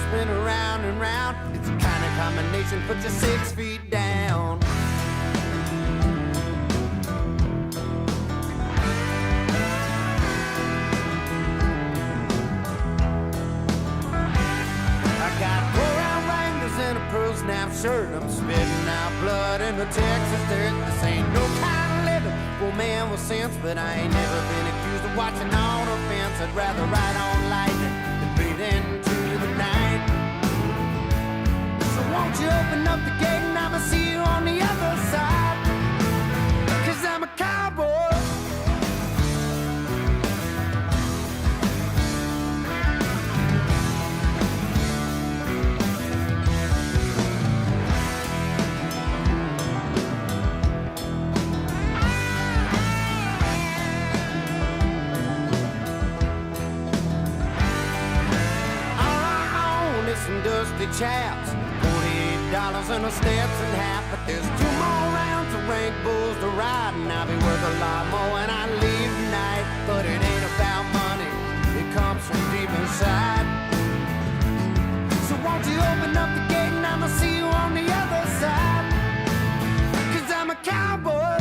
spin around and round. It's a kind of combination, puts you 6 feet down. I got 4-round Wranglers and a pearl snap shirt. I'm spitting out blood in the Texas dirt. This ain't no kind of living for man with sense, but I ain't never been accused of watching on a fence. I'd rather ride on lightning than breathe into the night. So won't you open up the gate and I'ma see you on the other side? 'Cause I'm a cowboy. Some dusty chaps, $48 and a Stetson hat. But there's 2 more rounds of rank bulls to ride, and I'll be worth a lot more when I leave tonight. But it ain't about money, it comes from deep inside. So won't you open up the gate and I'ma see you on the other side? 'Cause I'm a cowboy.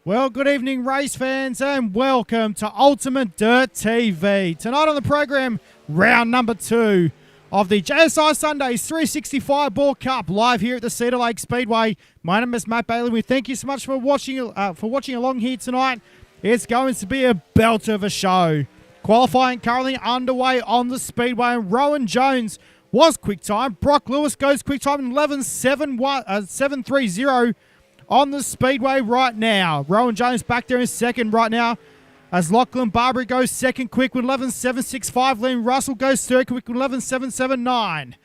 Well, good evening, race fans, and welcome to Ultimate Dirt TV. Tonight on the program, round number 2 of the JSI Sundays 365 Ball Cup, live here at the Cedar Lake Speedway. My name is Matt Bailey. We thank you so much for watching along here tonight. It's going to be a belt of a show. Qualifying currently underway on the Speedway, and Rowan Jones was quick time. Brock Lewis goes quick time in 11.730 on the Speedway right now. Rowan Jones back there in second right now as Lachlan Barbary goes second quick with 11.765. Liam Russell goes third quick with 11.779.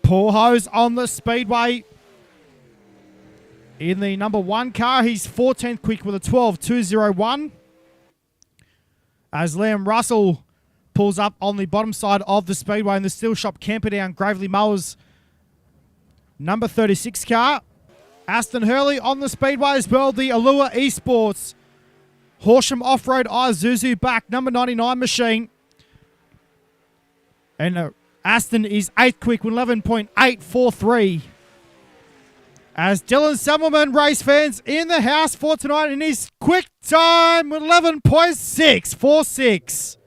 Paul Hose on the Speedway in the number 1 car. He's 14th quick with a 12.201. As Liam Russell pulls up on the bottom side of the Speedway in the Steel Shop Camperdown Gravely Mowers number 36 car. Aston Hurley on the Speedway as well. The Allure Esports Horsham Off-Road Isuzu back, number 99 machine. And Aston is 8th quick with 11.843. As Dylan Semmelman, race fans, in the house for tonight in his quick time with 11.646.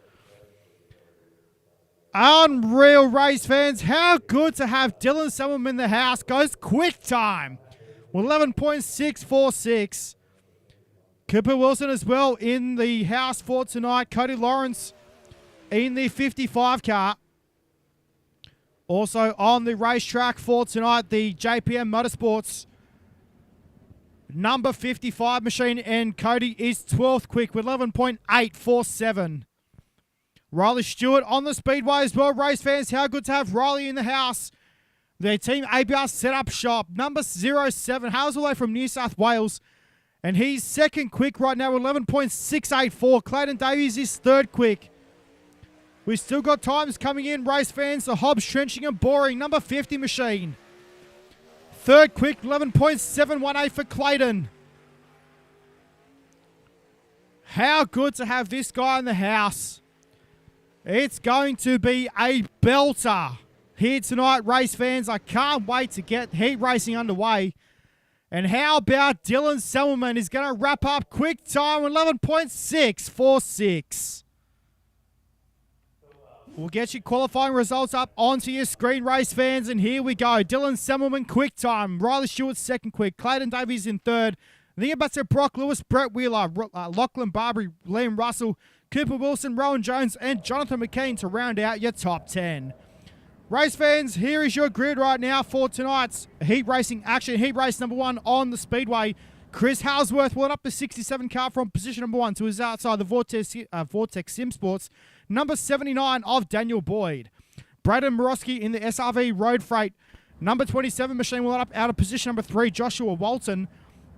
Unreal, race fans. How good to have Dylan Semmelman in the house. Goes quick time with 11.646. Cooper Wilson as well in the house for tonight. Cody Lawrence in the 55 car. Also on the racetrack for tonight, the JPM Motorsports number 55 machine, and Cody is 12th quick with 11.847. Riley Stewart on the Speedway as well, race fans. How good to have Riley in the house. The Team ABR Setup Shop, number 07, hails away from New South Wales. And he's second quick right now with 11.684. Clayton Davies is third quick. We've still got times coming in, race fans. The Hobbs Trenching and Boring, number 50 machine. Third quick, 11.718 for Clayton. How good to have this guy in the house. It's going to be a belter here tonight, race fans. I can't wait to get heat racing underway. And how about Dylan Selman is going to wrap up quick time 11.646. We'll get your qualifying results up onto your screen, race fans. And here we go. Dylan Selman, quick time. Riley Stewart, second quick. Clayton Davies in third. The ambassador Brock Lewis, Brett Wheeler, Lachlan Barbary, Liam Russell, Cooper Wilson, Rowan Jones, and Jonathan McKean to round out your top 10. Race fans, here is your grid right now for tonight's heat racing action. Heat race number 1 on the Speedway. Chris Halsworth will up the 67 car from position number 1 to his outside the Vortex Sim Sports. Number 79 of Daniel Boyd. Braden Morosky in the SRV Road Freight. Number 27 machine will up out of position number 3, Joshua Walton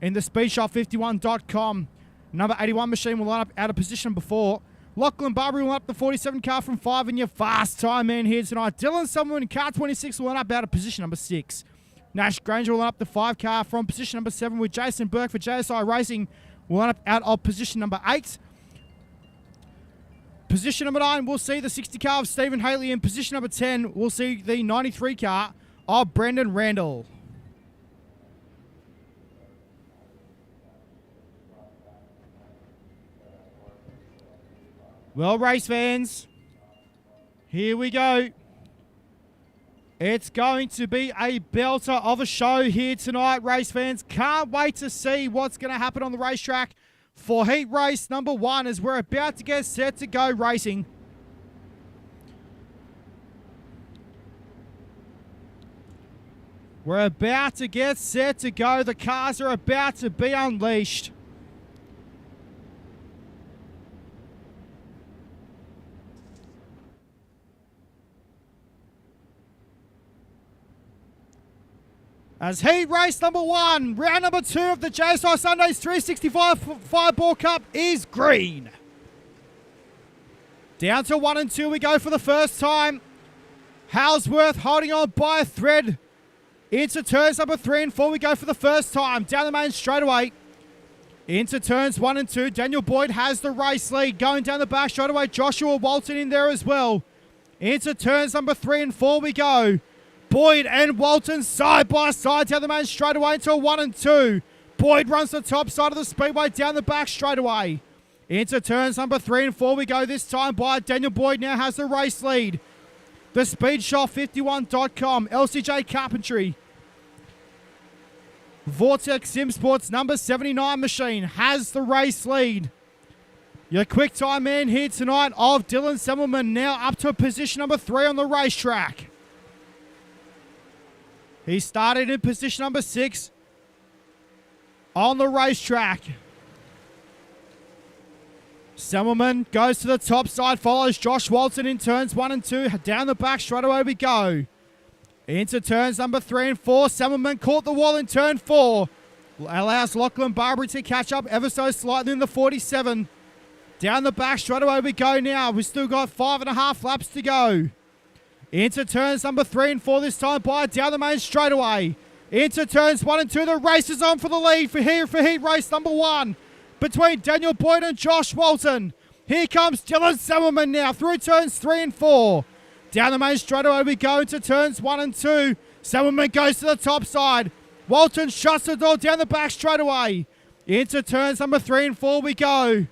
in the SpeedShop51.com. Number 81 machine will line up out of position number 4. Lachlan Barbary will line up the 47 car from 5 and your fast time man here tonight. Dylan Selman in car 26 will line up out of position number 6. Nash Granger will line up the 5 car from position number 7 with Jason Burke for JSI Racing will line up out of position number 8. Position number 9, we'll see the 60 car of Stephen Haley. In position number 10, we'll see the 93 car of Brendan Randall. Well, race fans, here we go. It's going to be a belter of a show here tonight, race fans. Can't wait to see what's going to happen on the racetrack for heat race number 1 as we're about to get set to go racing. We're about to get set to go. The cars are about to be unleashed. As heat race number 1, round number 2 of the JSI Sundays 365 Fireball Cup is green. Down to 1 and 2 we go for the first time. Halsworth holding on by a thread. Into turns number 3 and 4 we go for the first time. Down the main straightaway. Into turns 1 and 2. Daniel Boyd has the race lead. Going down the back straightaway. Joshua Walton in there as well. Into turns number 3 and 4 we go. Boyd and Walton side by side down the main straightaway into 1 and 2. Boyd runs the top side of the speedway down the back straightaway. Into turns number 3 and 4 we go this time by Daniel Boyd now has the race lead. The SpeedShop51.com, LCJ Carpentry. Vortex Sim Sports number 79 machine has the race lead. Your quick time man here tonight of Dylan Semmelman now up to position number 3 on the racetrack. He started in position number 6 on the racetrack. Semmelman goes to the top side, follows Josh Walton in turns 1 and 2. Down the back, straight away we go. Into turns number 3 and 4. Semmelman caught the wall in turn 4. Allows Lachlan Barbary to catch up ever so slightly in the 47. Down the back, straight away we go now. We've still got 5.5 laps to go. Into turns number 3 and 4 this time by down the main straightaway. Into turns 1 and 2. The race is on for the lead for heat race number 1 between Daniel Boyd and Josh Walton. Here comes Dylan Semmelman now through turns 3 and 4. Down the main straightaway we go into turns 1 and 2. Semmelman goes to the top side. Walton shuts the door down the back straightaway. Into turns number 3 and 4 we go.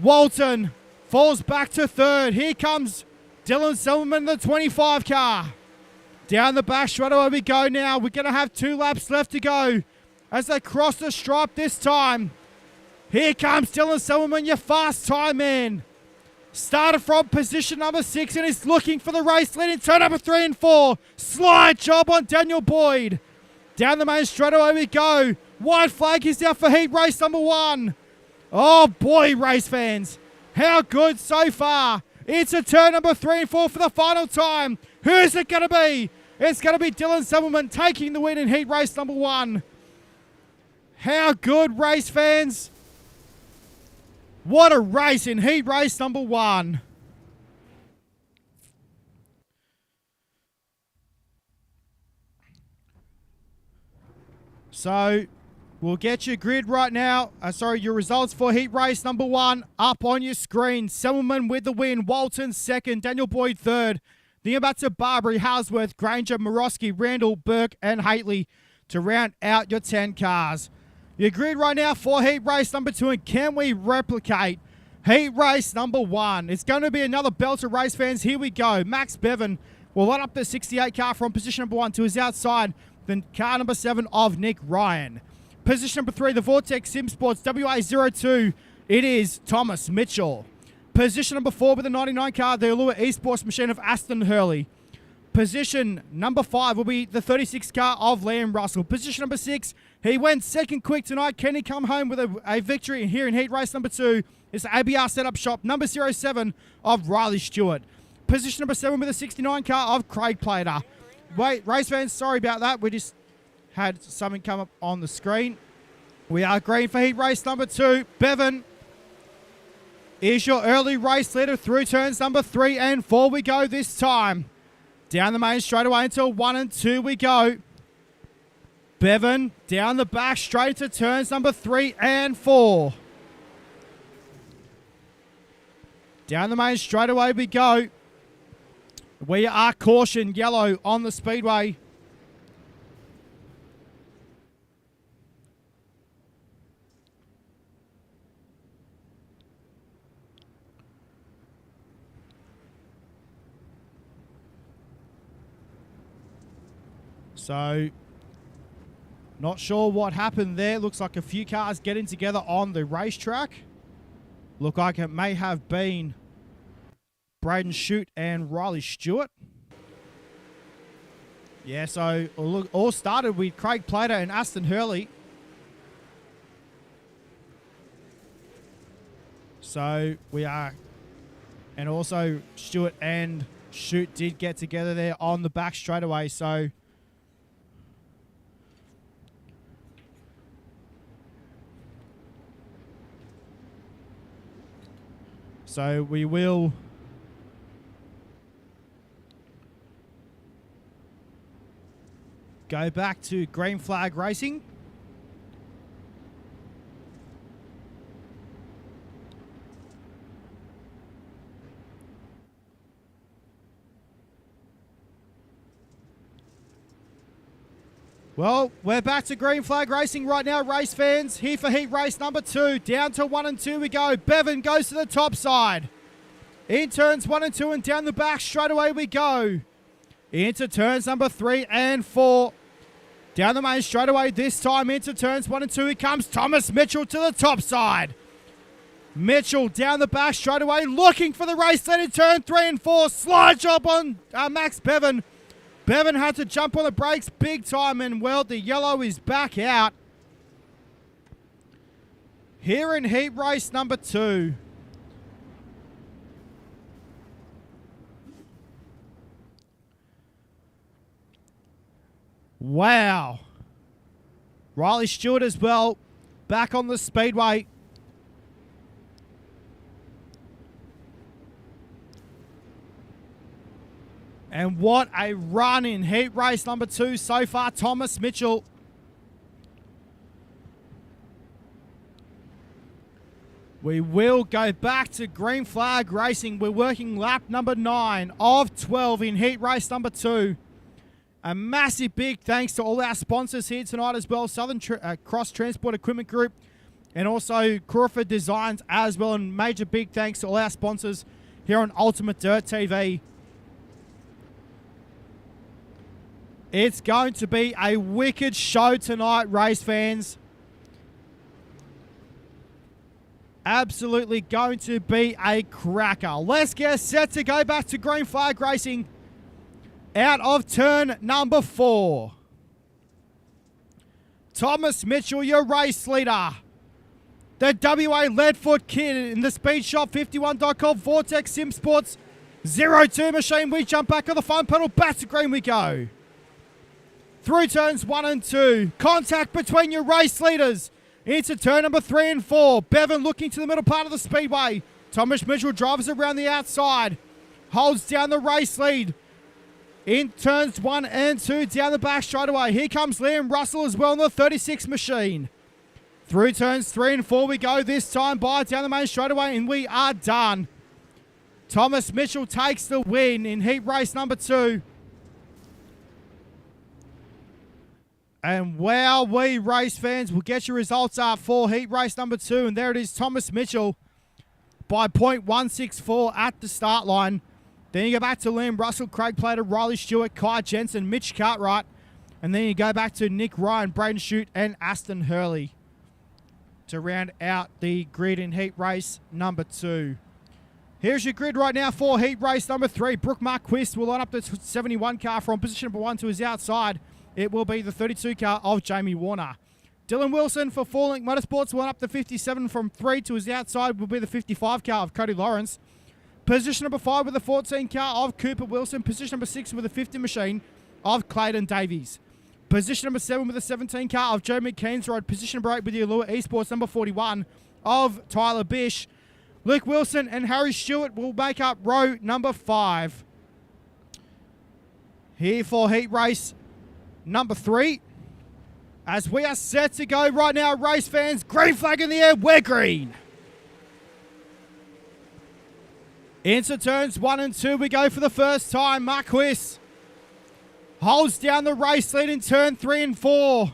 Walton falls back to third. Here comes Dylan Selman, the 25 car. Down the back straightaway we go now. We're going to have 2 laps left to go as they cross the stripe this time. Here comes Dylan Selman, your fast time man. Started from position number 6 and is looking for the race lead in turn number 3 and 4. Slide job on Daniel Boyd. Down the main straightaway we go. White flag is out for heat race number 1. Oh boy, race fans. How good so far. It's a turn number 3 and 4 for the final time. Who's it going to be? It's going to be Dylan Semmelman taking the win in heat race number 1. How good, race fans. What a race in heat race number 1. So, We'll get your grid right now. Your results for heat race number 1 up on your screen. Semmelman with the win. Walton second. Daniel Boyd third. Then about to Barbary, Halsworth, Granger, Morosky, Randall, Burke, and Haitley to round out your 10 cars. Your grid right now for heat race number 2. And can we replicate heat race number 1? It's going to be another belter, race fans. Here we go. Max Bevan will line up the 68 car from position number 1 to his outside. Then car number 7 of Nick Ryan. Position number 3, the Vortex Sim Sports WA02. It is Thomas Mitchell. Position number 4 with the 99 car, the Allure Esports machine of Aston Hurley. Position number 5 will be the 36 car of Liam Russell. Position number 6, he went second quick tonight. Can he come home with a victory here in heat race number 2? It's the ABR setup shop, number 07 of Riley Stewart. Position number 7 with the 69 car of Craig Plater. Wait, race fans, sorry about that. We just had something come up on the screen. We are green for heat race number 2. Bevan is your early race leader through turns number 3 and 4 we go this time. Down the main straight away until 1 and 2 we go. Bevan down the back straight to turns number 3 and 4. Down the main straight away we go. We are caution yellow on the speedway. So, not sure what happened there. Looks like a few cars getting together on the racetrack. Look like it may have been Braden Shute and Riley Stewart. Yeah, so all started with Craig Plater and Aston Hurley. So we are, and also Stewart and Shute did get together there on the back straight away. So we will go back to green flag racing. Well, we're back to green flag racing right now, race fans. Here for heat race number 2. Down to 1 and 2 we go. Bevan goes to the top side. In turns 1 and 2 and down the back straight away we go. Into turns number 3 and 4. Down the main straight away this time into turns 1 and 2. Here comes Thomas Mitchell to the top side. Mitchell down the back straight away looking for the race lead in turn 3 and 4. Slide job on Max Bevan. Bevan had to jump on the brakes big time, and well, the yellow is back out. Here in heat race number 2. Wow. Riley Stewart as well, back on the speedway. And what a run in heat race number 2 so far, Thomas Mitchell. We will go back to green flag racing. We're working lap number 9 of 12 in heat race number 2. A massive big thanks to all our sponsors here tonight as well. Southern Cross Transport Equipment Group and also Crawford Designs as well. And major big thanks to all our sponsors here on UltimateDirtTV. It's going to be a wicked show tonight, race fans. Absolutely going to be a cracker. Let's get set to go back to green flag racing out of turn number 4. Thomas Mitchell, your race leader. The WA Leadfoot kid in the Speed Shop 51.com Vortex Sim Sports 02 machine. We jump back on the front pedal. Back to green we go. Through turns 1 and 2. Contact between your race leaders. Into turn number 3 and 4. Bevan looking to the middle part of the speedway. Thomas Mitchell drives around the outside. Holds down the race lead. In turns 1 and 2 down the back straight away. Here comes Liam Russell as well in the 36 machine. Through turns 3 and 4 we go. This time by down the main straightaway, and we are done. Thomas Mitchell takes the win in heat race number 2. And wow, we race fans will get your results up for heat race number 2. And there it is, Thomas Mitchell by .164 at the start line. Then you go back to Liam Russell, Craig Plater, Riley Stewart, Kai Jensen, Mitch Cartwright. And then you go back to Nick Ryan, Braden Shute, and Aston Hurley to round out the grid in heat race number 2. Here's your grid right now for heat race number 3. Brooke Marquis will line up the 71 car from position number 1 to his outside. It will be the 32 car of Jamie Warner. Dylan Wilson for 4Link Motorsports will line up the 57 from 3 to his outside. Will be the 55 car of Cody Lawrence. Position number 5 with the 14 car of Cooper Wilson. Position number 6 with the 50 machine of Clayton Davies. Position number 7 with the 17 car of Joe McKean's ride. Position number 8 with the Allure Esports number 41 of Tyler Bish. Luke Wilson and Harry Stewart will make up row number 5. Here for heat race number 3. As we are set to go right now, race fans, green flag in the air, we're green. Into turns 1 and 2 we go for the first time. Marquis holds down the race lead in turn 3 and 4.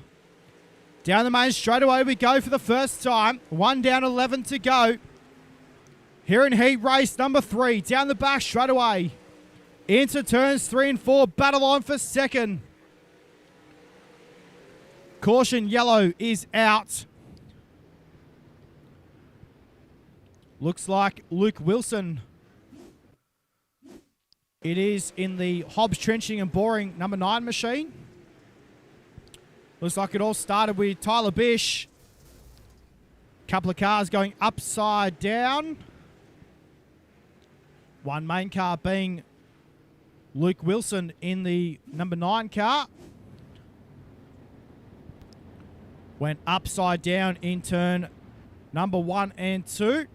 Down the main straightaway we go for the first time. 1 down, 11 to go. Here in heat race number 3. Down the back straightaway. Into turns 3 and 4. Battle on for second. Caution yellow is out. Looks like Luke Wilson. It is in the Hobbs Trenching and Boring number 9 machine. Looks like it all started with Tyler Bish. Couple of cars going upside down. One main car being Luke Wilson in the number 9 car. Went upside down in turn number 1 and 2.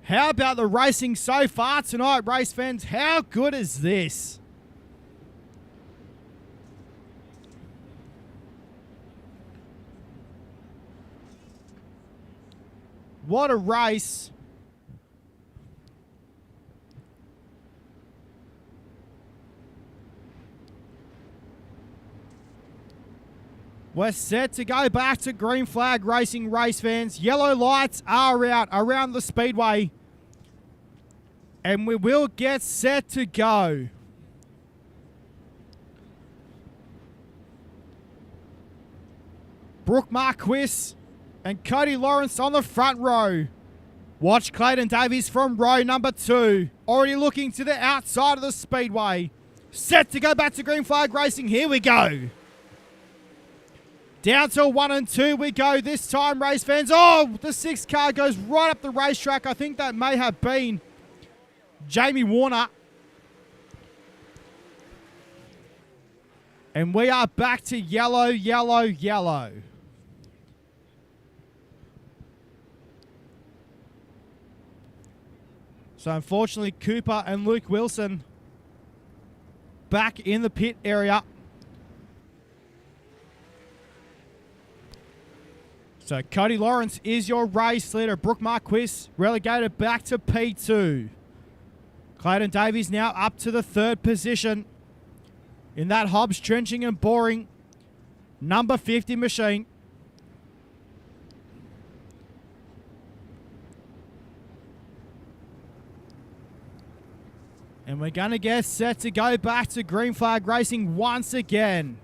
How about the racing so far tonight, race fans? How good is this? What a race. We're set to go back to green flag racing, race fans. Yellow lights are out around the speedway. And we will get set to go. Brooke Marquis and Cody Lawrence on the front row. Watch Clayton Davies from row number 2. Already looking to the outside of the speedway. Set to go back to green flag racing. Here we go. Down to 1 and 2 we go this time, race fans. Oh, the 6 car goes right up the racetrack. I think that may have been Jamie Warner. And we are back to yellow, yellow, yellow. So unfortunately, Cooper and Luke Wilson back in the pit area. So Cody Lawrence is your race leader. Brooke Marquis relegated back to P2. Clayton Davies now up to the 3rd position in that Hobbs Trenching and Boring number 50 machine. And we're going to get set to go back to green flag racing once again.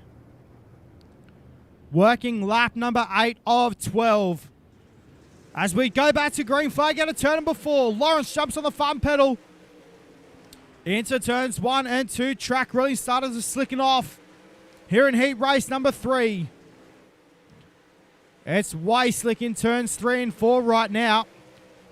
Working lap number 8 of 12. As we go back to green flag out of turn number 4. Lawrence jumps on the front pedal. Into turns 1 and 2. Track really started to slicken off. Here in heat race number 3. It's way slick in turns 3 and 4 right now.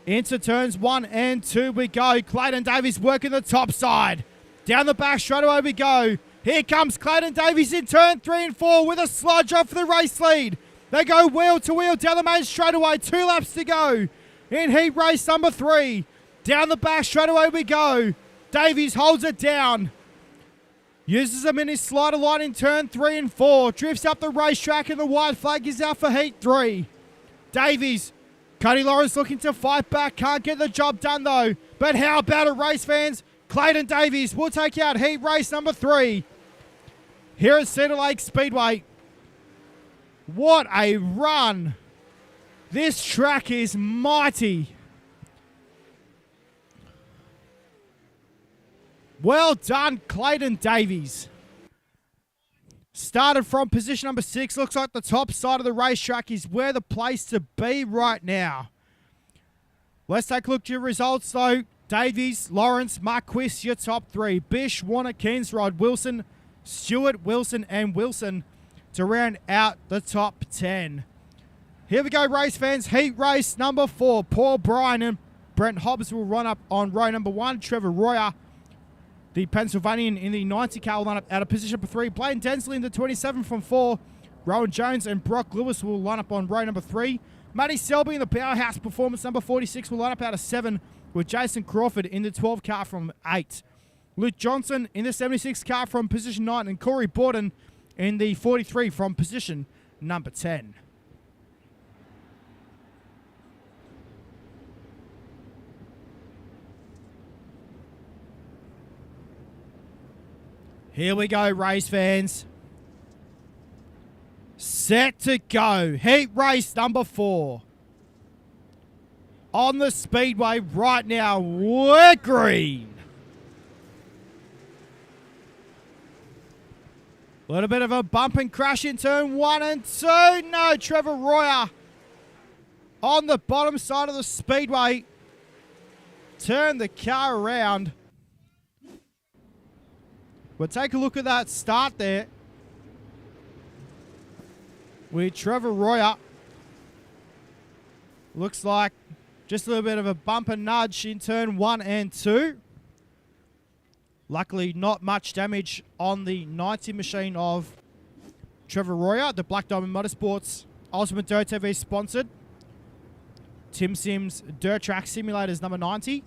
Into turns 1 and 2 we go. Clayton Davies working the top side. Down the back straightaway we go. Here comes Clayton Davies in turn 3 and 4 with a slide job for the race lead. They go wheel to wheel down the main straightaway. 2 laps to go in heat race number 3. Down the back straightaway we go. Davies holds it down. Uses them in his slider line in turn 3 and 4. Drifts up the racetrack and the white flag is out for heat 3. Davies. Cody Lawrence looking to fight back. Can't get the job done though. But how about it, race fans? Clayton Davies will take out heat race number 3 here at Cedar Lake Speedway. What a run. This track is mighty. Well done, Clayton Davies. Started from position number 6. Looks like the top side of the racetrack is where the place to be right now. Let's take a look at your results though. Davies, Lawrence, Marquis, your top 3. Bish, Warner, Keensrod, Wilson, Stewart, Wilson, and Wilson to round out the top 10. Here we go, race fans. Heat race number 4. Paul Bryan and Brent Hobbs will run up on row number 1. Trevor Royer, the Pennsylvanian, in the 90 car will line up out of position number 3. Blaine Densley in the 27 from 4. Rowan Jones and Brock Lewis will line up on row number 3. Matty Selby in the Powerhouse Performance number 46 will line up out of 7, with Jason Crawford in the 12 car from 8. Luke Johnson in the 76 car from position 9, and Corey Borden in the 43 from position number 10. Here we go, race fans. Set to go. Heat race number 4. On the speedway right now, we're green. A little bit of a bump and crash in turn 1 and 2. No, Trevor Royer on the bottom side of the speedway. Turn the car around. We'll take a look at that start there with Trevor Royer. Looks like just a little bit of a bump and nudge in turn 1 and 2. Luckily, not much damage on the 90 machine of Trevor Royer. The Black Diamond Motorsports UltimateDirtTV sponsored Tim Sims Dirt Track Simulators number 90.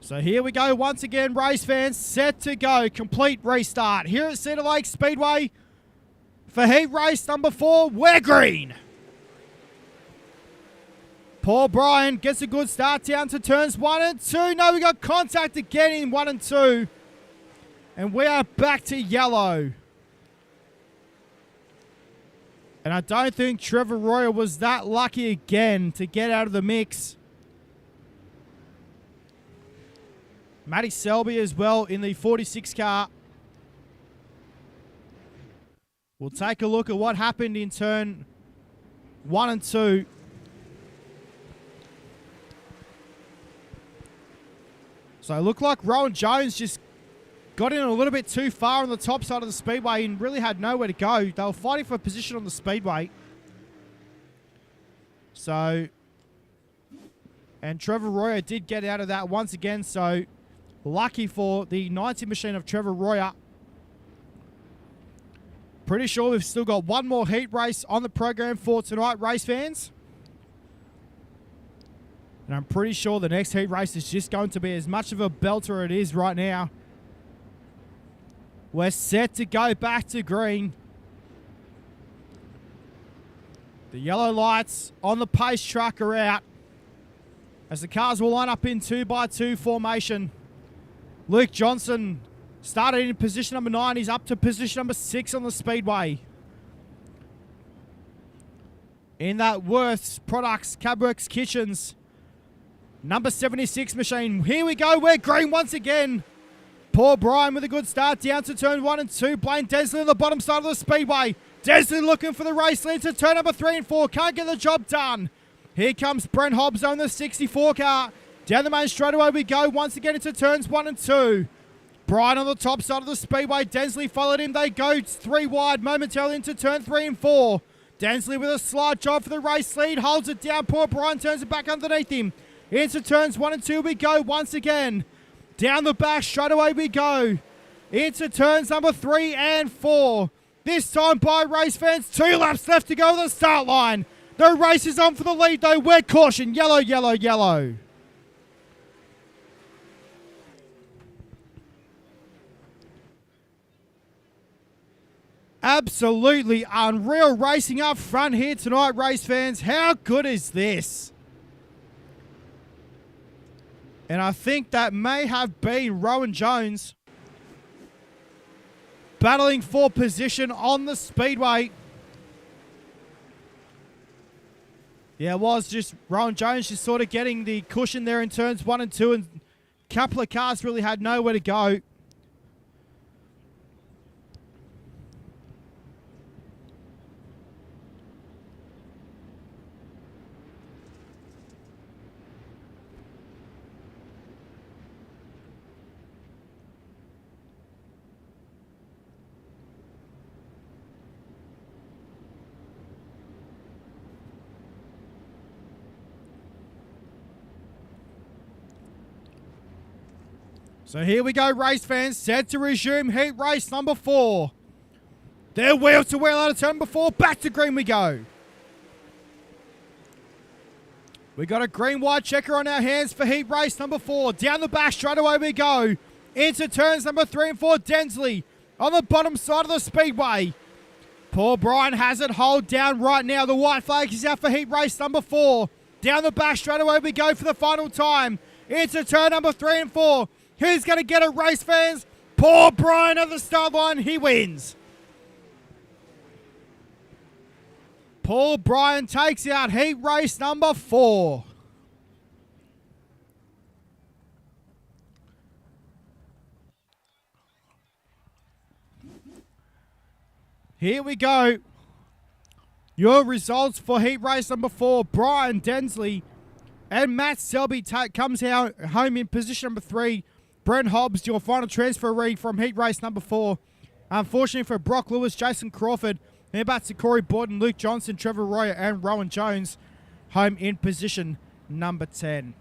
So here we go once again, race fans, set to go. Complete restart here at Cedar Lake Speedway for heat race number 4. We're green. Paul Bryan gets a good start down to turns 1 and 2. No, we got contact again in 1 and 2. And we are back to yellow. And I don't think Trevor Royer was that lucky again to get out of the mix. Matty Selby as well in the 46 car. We'll take a look at what happened in turn 1 and 2. So it looked like Rowan Jones just got in a little bit too far on the top side of the speedway and really had nowhere to go. They were fighting for position on the speedway. So, and Trevor Royer did get out of that once again, so lucky for the 90 machine of Trevor Royer. Pretty sure we've still got one more heat race on the program for tonight, race fans. And I'm pretty sure the next heat race is just going to be as much of a belter it is right now. We're set to go back to green. The yellow lights on the pace track are out as the cars will line up in 2x2 formation. Luke Johnson started in position number 9. He's up to position number 6 on the speedway. In that Worth's Products Cabworks Kitchens number 76 machine. Here we go. We're green once again. Paul Bryan with a good start down to turn 1 and 2. Blaine Densley on the bottom side of the speedway. Densley looking for the race lead to turn number 3 and 4. Can't get the job done. Here comes Brent Hobbs on the 64 car. Down the main straightaway we go once again into turns 1 and 2. Bryan on the top side of the speedway. Densley followed him. They go 3 wide momentarily into turn 3 and 4. Densley with a slide job for the race lead. Holds it down. Poor Bryan turns it back underneath him. Into turns 1 and 2 we go once again. Down the back straightaway we go. Into turns number 3 and 4. This time by race fans. 2 laps left to go to the start line. The race is on for the lead though. We're caution. Yellow, yellow, yellow. Absolutely unreal racing up front here tonight, race fans. How good is this? And I think that may have been Rowan Jones battling for position on the speedway. Yeah, it was just Rowan Jones just sort of getting the cushion there in turns 1 and 2, and a couple of cars really had nowhere to go. So here we go, race fans, set to resume heat race number 4. They're wheel to wheel out of turn before, back to green we go. We got a green white checker on our hands for heat race number 4. Down the back straight away we go. Into turns number 3 and 4, Densley on the bottom side of the speedway. Paul Bryan has it, hold down right now. The white flag is out for heat race number 4. Down the back straight away we go for the final time. Into turn number 3 and 4. Who's going to get it, race fans? Paul Bryan at the start line. He wins. Paul Bryan takes out heat race number 4. Here we go. Your results for heat race number 4. Brian Densley and Matt Selby comes out home in position number 3. Brent Hobbs, your final transferee from heat race number 4. Unfortunately for Brock Lewis, Jason Crawford, about to Corey Borden, Luke Johnson, Trevor Royer, and Rowan Jones, home in position number 10.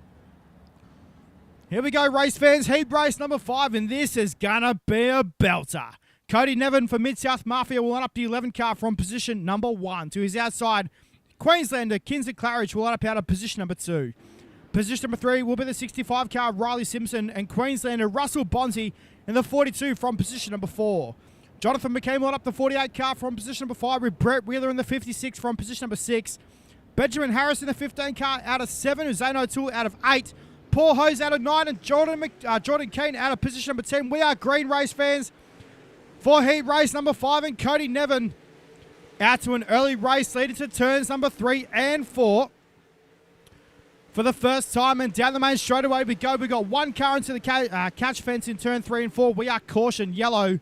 Here we go, race fans. Heat race number 5, and this is gonna be a belter. Cody Nevin for Mid-South Mafia will line up the 11 car from position number 1. To his outside, Queenslander Kinsley Claridge will line up out of position number 2. Position number 3 will be the 65 car Riley Simpson and Queenslander Russell Bonzi in the 42 from position number 4. Jonathan McCain will line up the 48 car from position number 5 with Brett Wheeler in the 56 from position number 6. Benjamin Harris in the 15 car out of 7. Zane O'Toole out of 8. Paul Hose out of 9. And Jordan Keane out of position number 10. We are green, race fans, for heat race number 5. And Cody Nevin out to an early race lead into turns number 3 and 4. For the first time, and down the main straightaway we go. We got one car into the catch fence in turn 3 and 4. We are caution yellow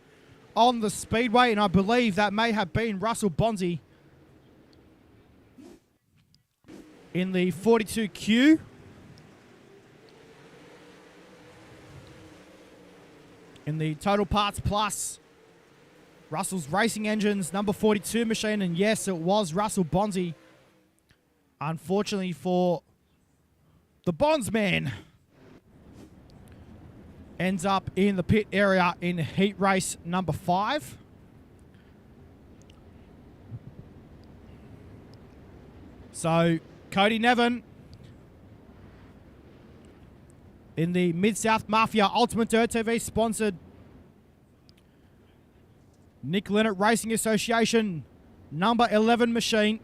on the speedway, and I believe that may have been Russell Bonzi in the 42Q. In the Total Parts Plus, Russell's Racing Engines number 42 machine, and yes, it was Russell Bonzi. Unfortunately for the Bondsman, ends up in the pit area in heat race number 5. So, Cody Nevin in the Mid-South Mafia UltimateDirtTV sponsored Nick Leonard Racing Association number 11 machine.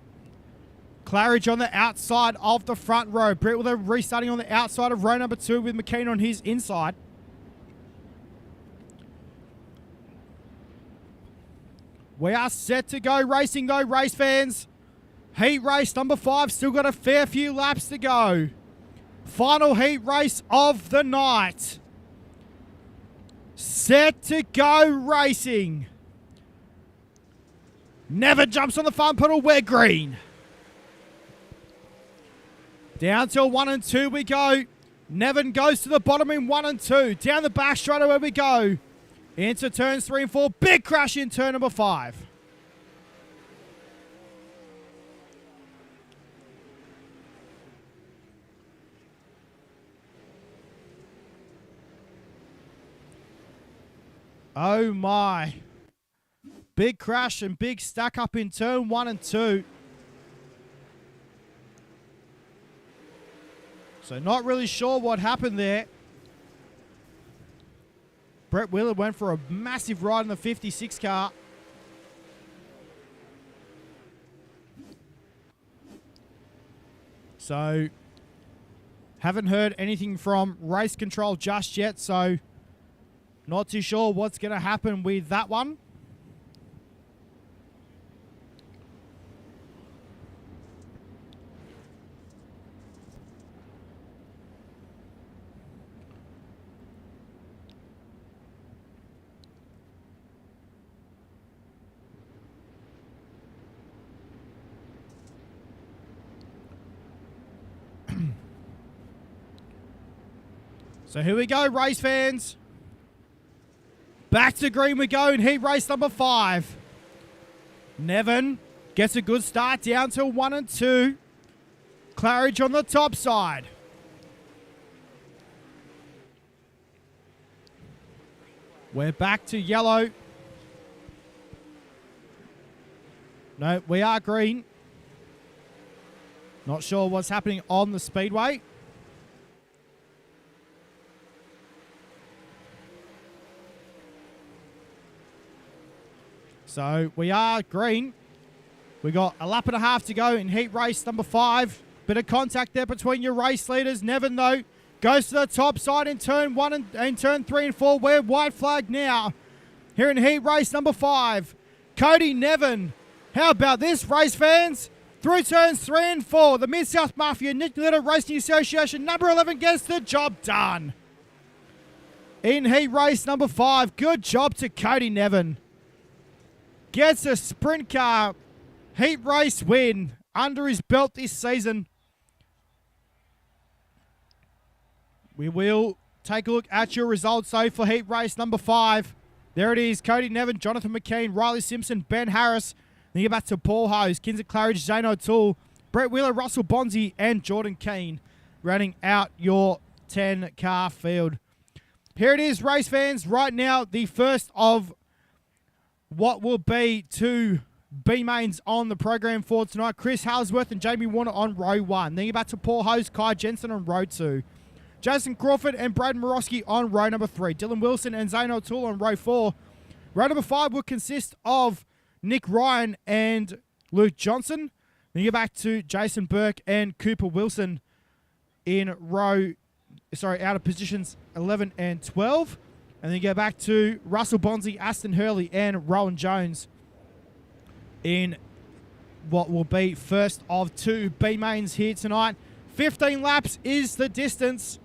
Claridge on the outside of the front row. Brett Wheeler restarting on the outside of row number 2 with McKean on his inside. We are set to go racing though, race fans. Heat race number 5, still got a fair few laps to go. Final heat race of the night. Set to go racing. Never jumps on the front pedal, we're green. Down to 1 and 2 we go. Nevin goes to the bottom in 1 and 2. Down the back straight away we go. Into turns 3 and 4. Big crash in turn number 5. Oh my. Big crash and big stack up in turn 1 and 2. So not really sure what happened there. Brett Wheeler went for a massive ride in the 56 car. So haven't heard anything from race control just yet, so not too sure what's going to happen with that one. So here we go, race fans. Back to green we go in heat race number 5. Nevin gets a good start down to 1 and 2. Claridge on the top side. We're back to yellow. No, we are green. Not sure what's happening on the speedway. So we are green. We got a lap and a half to go in heat race number 5. Bit of contact there between your race leaders. Nevin, though, goes to the top side in turn 1 and turn 3 and 4. We're white flag now here in heat race number 5. Cody Nevin. How about this, race fans? Through turns 3 and 4, the Mid-South Mafia Nick Little Racing Association number 11 gets the job done. In heat race number 5, good job to Cody Nevin. Gets a sprint car heat race win under his belt this season. We will take a look at your results, though, for heat race number 5. There it is. Cody Nevin, Jonathan McKean, Riley Simpson, Ben Harris. Then you get back to Paul Hose, Kinsey Claridge, Zane O'Toole, Brett Wheeler, Russell Bonzi, and Jordan Keane running out your 10-car field. Here it is, race fans. Right now, the first of what will be 2 B mains on the program for tonight. Chris Halsworth and Jamie Warner on row 1. Then you're back to Paul Hose, Kai Jensen on row 2. Jason Crawford and Brad Morosky on row number 3. Dylan Wilson and Zane O'Toole on row 4. Row number 5 will consist of Nick Ryan and Luke Johnson. Then you get back to Jason Burke and Cooper Wilson in out of positions 11 and 12. And then you go back to Russell Bonzi, Aston Hurley, and Rowan Jones in what will be first of 2 B mains here tonight. 15 laps is the distance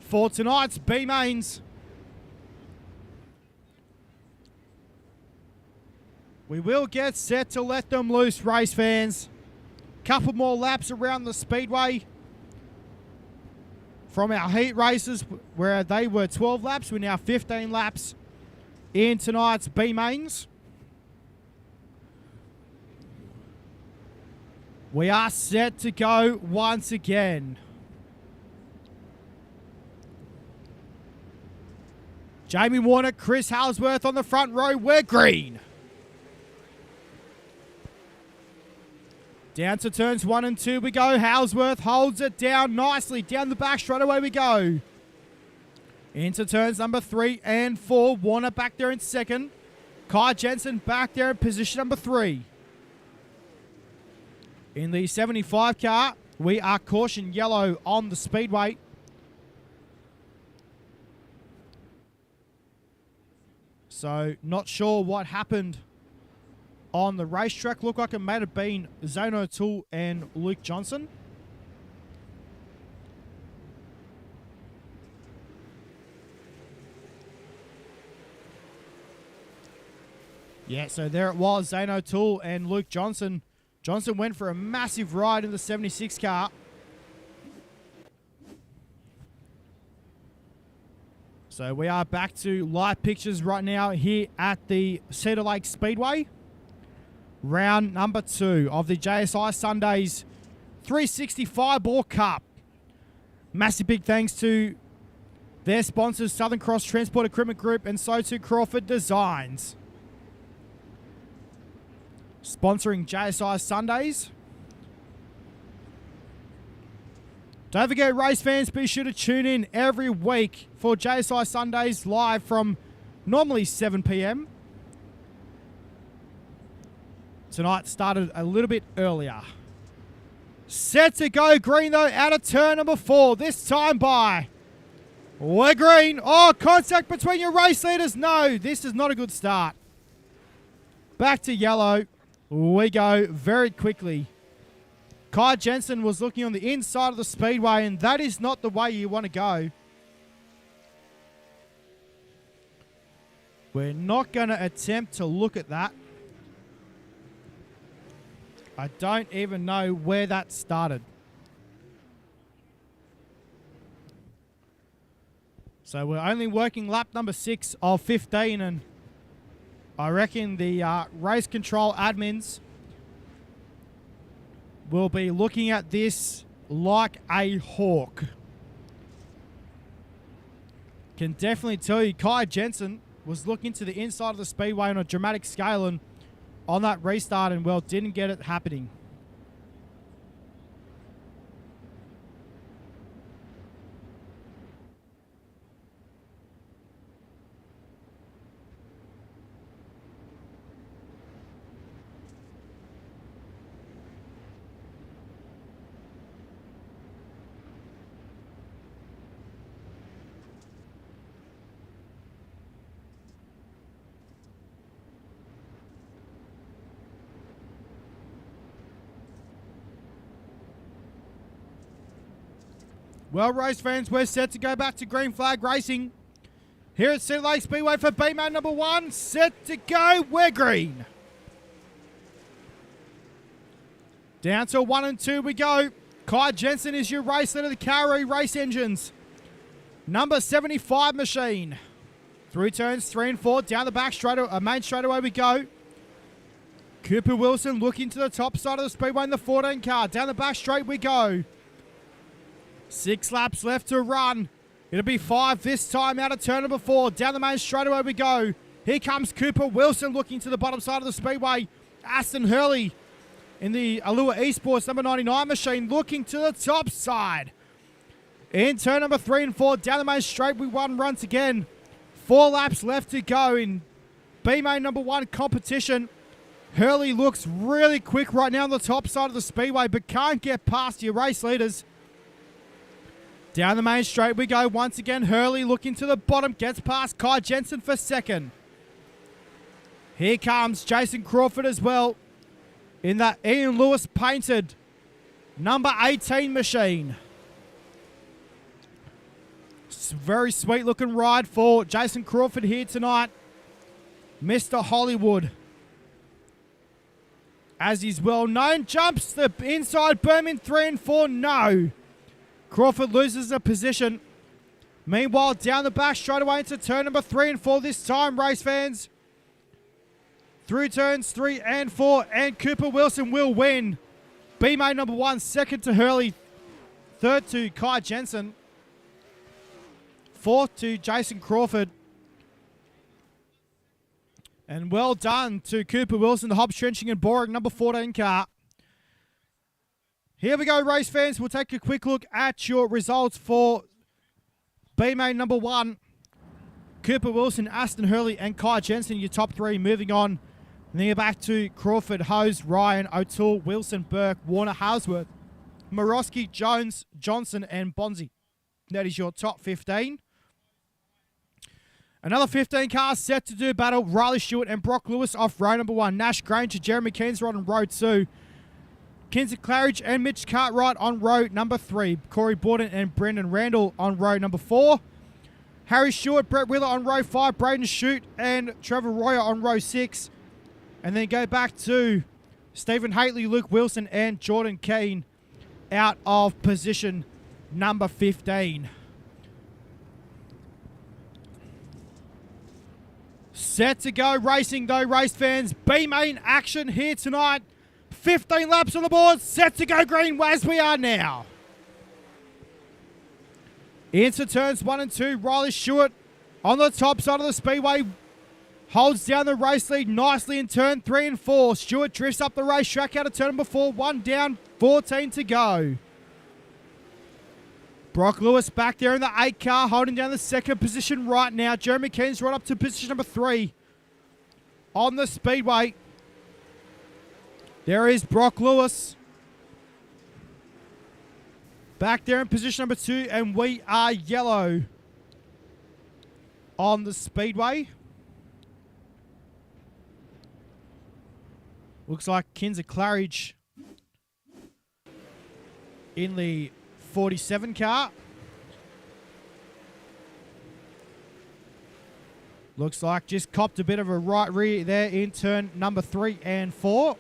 for tonight's B mains. We will get set to let them loose, race fans. Couple more laps around the speedway from our heat races, where they were 12 laps. We're now 15 laps in tonight's B mains. We are set to go once again. Jamie Warner, Chris Halsworth on the front row. We're green. Down to turns 1 and 2 we go. Halsworth holds it down nicely. Down the back straight away we go. Into turns number 3 and 4. Warner back there in second. Kai Jensen back there in position number 3. In the 75 car, we are caution yellow on the speedway. So, not sure what happened on the racetrack. Looked like it may have been Zane O'Toole and Luke Johnson. Yeah, so there it was, Zane O'Toole and Luke Johnson. Johnson went for a massive ride in the 76 car. So we are back to live pictures right now here at the Cedar Lake Speedway. Round number 2 of the JSI Sundays 365 Ball Cup. Massive big thanks to Their sponsors, Southern Cross Transport Equipment Group and so too Crawford Designs. Sponsoring JSI Sundays. Don't forget, race fans, be sure to tune in every week for JSI Sundays live from normally 7 p.m. Tonight started a little bit earlier. Set to go green though out of turn number 4. This time by we're green. Oh, contact between your race leaders. No, this is not a good start. Back to yellow. We go very quickly. Kai Jensen was looking on the inside of the speedway, and that is not the way you want to go. We're not going to attempt to look at that. I don't even know where that started. So we're only working lap number 6 of 15, and I reckon the race control admins will be looking at this like a hawk. Can definitely tell you Kai Jensen was looking to the inside of the speedway on a dramatic scale, and on that restart, and well, didn't get it happening. Well, race fans, we're set to go back to green flag racing. Here at Cedar Lake Speedway for B-Main number 1. Set to go, we're green. Down to 1 and 2 we go. Kai Jensen is your race leader, the Kauri Race Engines. Number 75 machine. Through turns 3 and 4, down the back straightaway, main straightaway we go. Cooper Wilson looking to the top side of the speedway in the 14 car. Down the back straight we go. 6 laps left to run. It'll be 5 this time out of turn number 4. Down the main straightaway we go. Here comes Cooper Wilson looking to the bottom side of the speedway. Aston Hurley in the Allure Esports number 99 machine looking to the top side. In turn number 3 and 4, down the main straight we run once again. 4 laps left to go in B-Main number 1 competition. Hurley looks really quick right now on the top side of the speedway, but can't get past your race leaders. Down the main straight we go once again. Hurley looking to the bottom. Gets past Kai Jensen for second. Here comes Jason Crawford as well in that Ian Lewis painted number 18 machine. Very sweet looking ride for Jason Crawford here tonight. Mr. Hollywood, as he's well known. Jumps the inside berm in 3 and 4. No. Crawford loses a position. Meanwhile, down the back straight away into turn number 3 and 4 this time, race fans. Through turns 3 and 4, and Cooper Wilson will win. B-Main number 1, second to Hurley, third to Kai Jensen, fourth to Jason Crawford. And well done to Cooper Wilson, the Hobbs Trenching and Boring number 14 car. Here we go, race fans. We'll take a quick look at your results for B-Main number 1. Cooper Wilson, Aston Hurley, and Kai Jensen, your top 3. Moving on. And then you're back to Crawford, Hose, Ryan, O'Toole, Wilson, Burke, Warner, Harsworth, Morosky, Jones, Johnson, and Bonzi. That is your top 15. Another 15 cars set to do battle. Riley Stewart and Brock Lewis off row number 1. Nash Granger, Jeremy Kinsrod on row 2. Kinsey Claridge and Mitch Cartwright on row number 3. Corey Borden and Brendan Randall on row number 4. Harry Stewart, Brett Wheeler on row 5. Braden Shute and Trevor Royer on row 6. And then go back to Stephen Haitley, Luke Wilson, and Jordan Keane out of position number 15. Set to go racing though, race fans. B-Main action here tonight. 15 laps on the board, set to go green as we are now. Into turns 1 and 2. Riley Stewart on the top side of the speedway holds down the race lead nicely in turn 3 and 4. Stewart drifts up the racetrack out of turn number 4. 1 down, 14 to go. Brock Lewis back there in the 8 car, holding down the second position right now. Jeremy Keen's right up to position number 3 on the speedway. There is Brock Lewis back there in position number 2, and we are yellow on the speedway. Looks like Kinza Claridge in the 47 car. Looks like just copped a bit of a right rear there in turn number 3 and 4.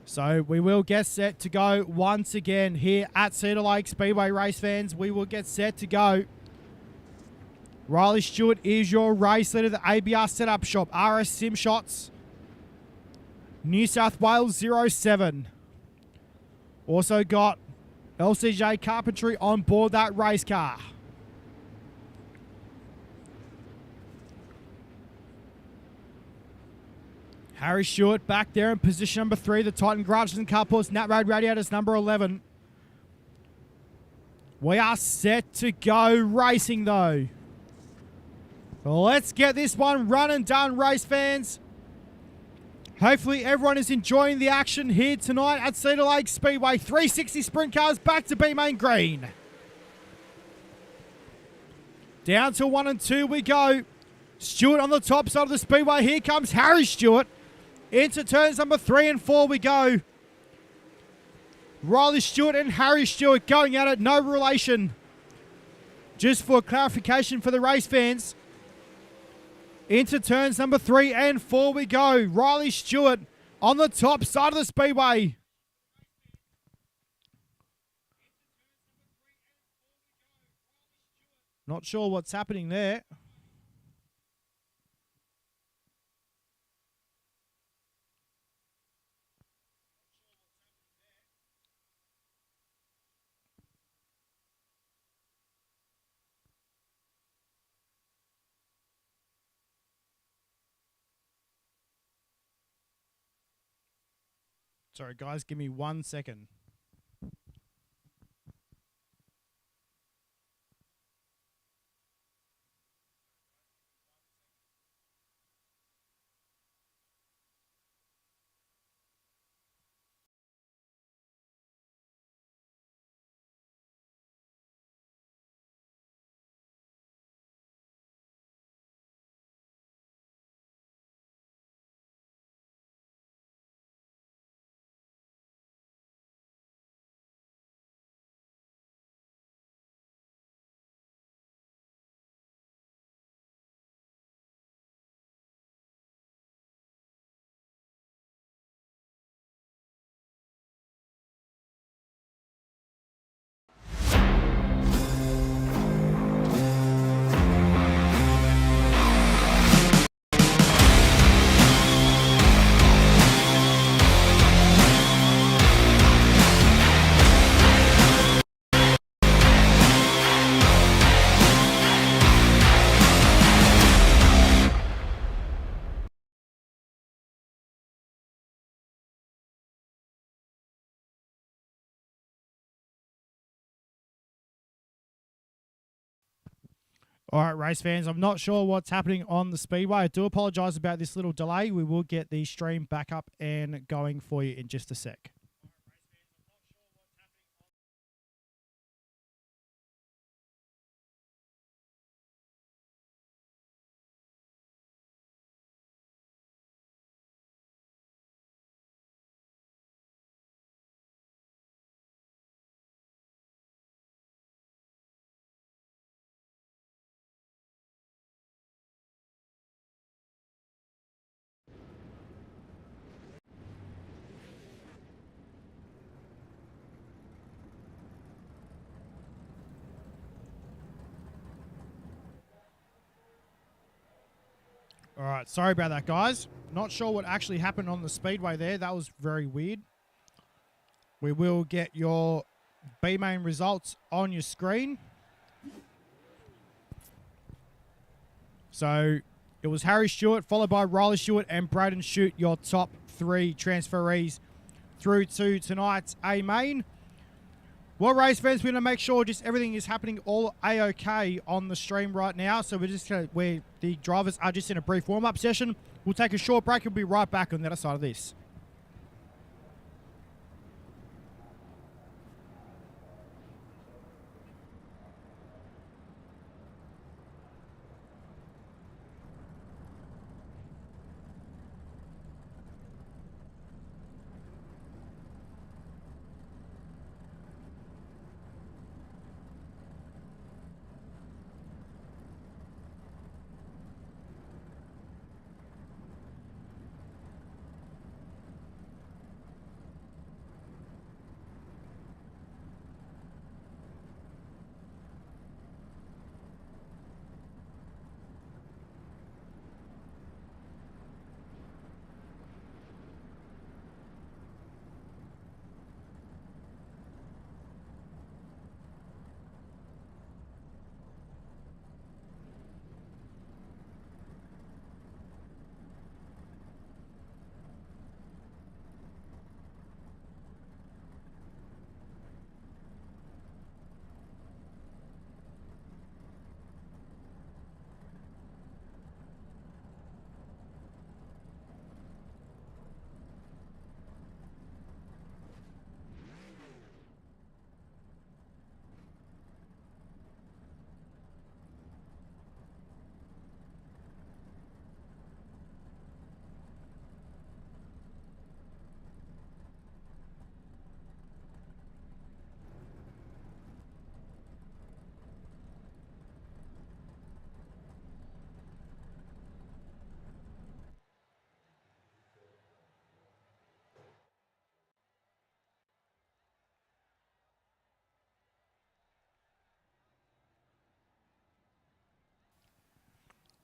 So we will get set to go once again here at Cedar Lake Speedway, race fans. We will get set to go. Riley Stewart is your race leader, the ABR Setup Shop, RS Sim Shots, New South Wales 07. Also got LCJ Carpentry on board that race car. Harry Stewart back there in position number 3. The Titan Garages and Carports Nat Road Radiators number 11. We are set to go racing though. Let's get this one run and done, race fans. Hopefully everyone is enjoying the action here tonight at Cedar Lake Speedway. 360 sprint cars back to B main green. Down to 1 and 2 we go. Stewart on the top side of the speedway. Here comes Harry Stewart. Into turns number 3 and 4 we go. Riley Stewart and Harry Stewart going at it. No relation. Just for clarification for the race fans. Into turns number 3 and 4 we go. Riley Stewart on the top side of the speedway. Not sure what's happening there. Sorry, guys, give me 1 second. All right, race fans, I'm not sure what's happening on the speedway. I do apologize about this little delay. We will get the stream back up and going for you in just a sec. All right, sorry about that, guys. Not sure what actually happened on the speedway there. That was very weird. We will get your B main results on your screen. So it was Harry Stewart, followed by Riley Stewart and Braden Shute, your top 3 transferees through to tonight's A main. Well, race fans, we're going to make sure just everything is happening all A-OK on the stream right now. So we're just going to, where the drivers are just in a brief warm-up session. We'll take a short break and we'll be right back on the other side of this.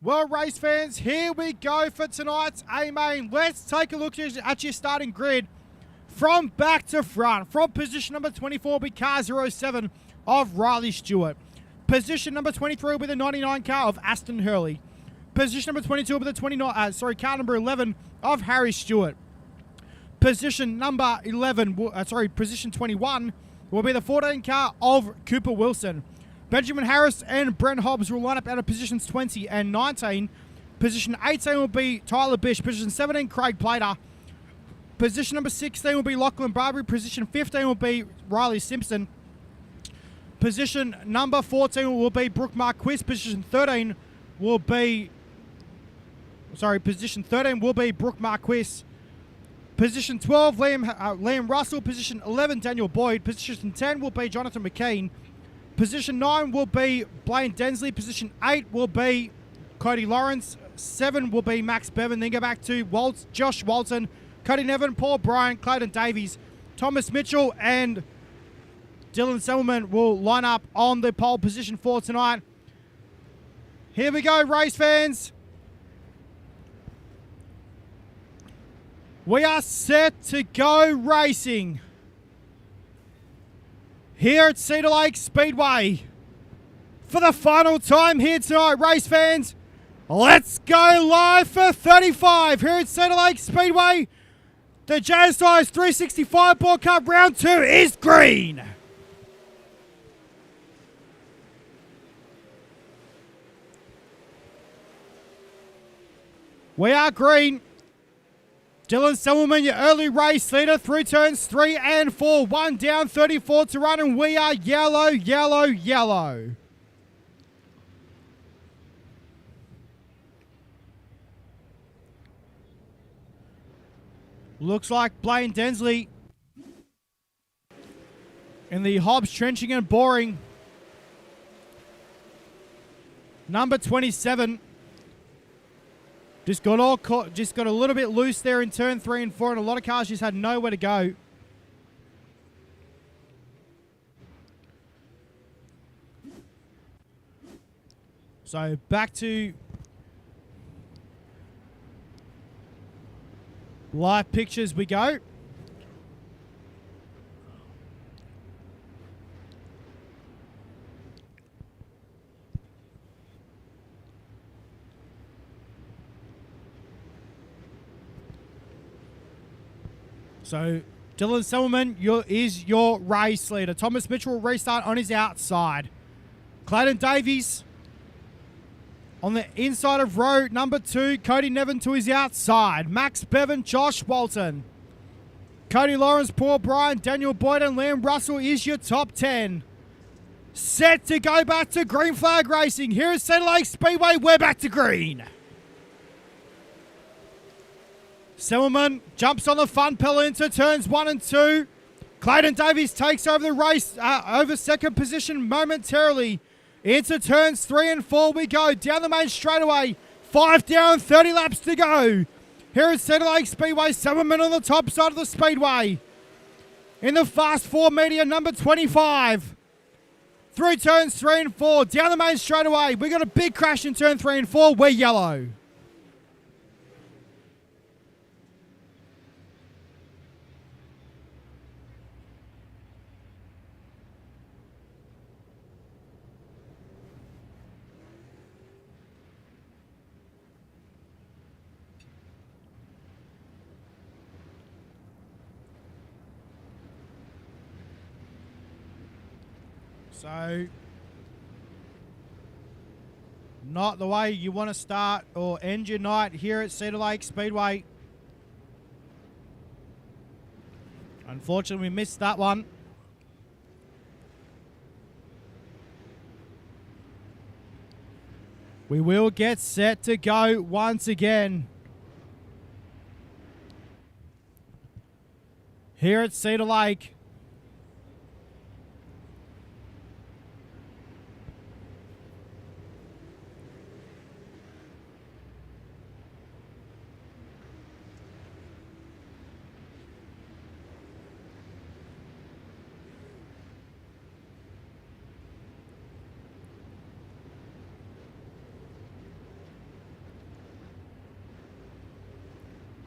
Well, race fans, here we go for tonight's A-Main. Let's take a look at your starting grid from back to front. From position number 24 will be car 07 of Riley Stewart. Position number 23 will be the 99 car of Aston Hurley. Position number 22 will be the car number 11 of Harry Stewart. Position number 21 will be the 14 car of Cooper Wilson. Benjamin Harris and Brent Hobbs will line up out of positions 20 and 19. Position 18 will be Tyler Bish. Position 17, Craig Plater. Position number 16 will be Lachlan Barbary. Position 15 will be Riley Simpson. Position number 14 will be Brooke Marquis. Position 13 will be... Position 13 will be Brooke Marquis. Position 12, Liam Russell. Position 11, Daniel Boyd. Position 10 will be Jonathan McKean. Position 9 will be Blaine Densley. Position 8 will be Cody Lawrence. 7 will be Max Bevan. Then go back to Josh Walton, Cody Nevin, Paul Bryan, Clayton Davies, Thomas Mitchell, and Dylan Selman will line up on the pole position for tonight. Here we go, race fans. We are set to go racing here at Cedar Lake Speedway for the final time here tonight, race fans. Let's go live for 35 here at Cedar Lake Speedway. The JSI's 365 Ball Cup round 2 is green. We are green. Dylan Selman, your early race leader through turns 3 and 4. 1 down, 34 to run, and we are yellow, yellow, yellow. Looks like Blaine Densley in the Hobbs trenching and boring. Number 27. Just got a little bit loose there in turn 3 and 4, and a lot of cars just had nowhere to go. So back to live pictures we go. So Dylan Selman is your race leader. Thomas Mitchell will restart on his outside. Clayton Davies on the inside of row number 2. Cody Nevin to his outside. Max Bevan, Josh Walton. Cody Lawrence, Paul Bryan, Daniel Boyd and Liam Russell is your top 10. Set to go back to green flag racing. Here at Cedar Lake Speedway, we're back to green. Selman jumps on the front pedal into turns 1 and 2. Clayton Davies takes over the race, over second position momentarily. Into turns 3 and 4 we go. Down the main straightaway. 5 down, 30 laps to go. Here at Cedar Lake Speedway, Selman on the top side of the speedway. In the fast 4 media, number 25. Through turns 3 and 4, down the main straightaway. We got a big crash in turn 3 and 4. We're yellow. So, not the way you want to start or end your night here at Cedar Lake Speedway. Unfortunately, we missed that one. We will get set to go once again. Here at Cedar Lake.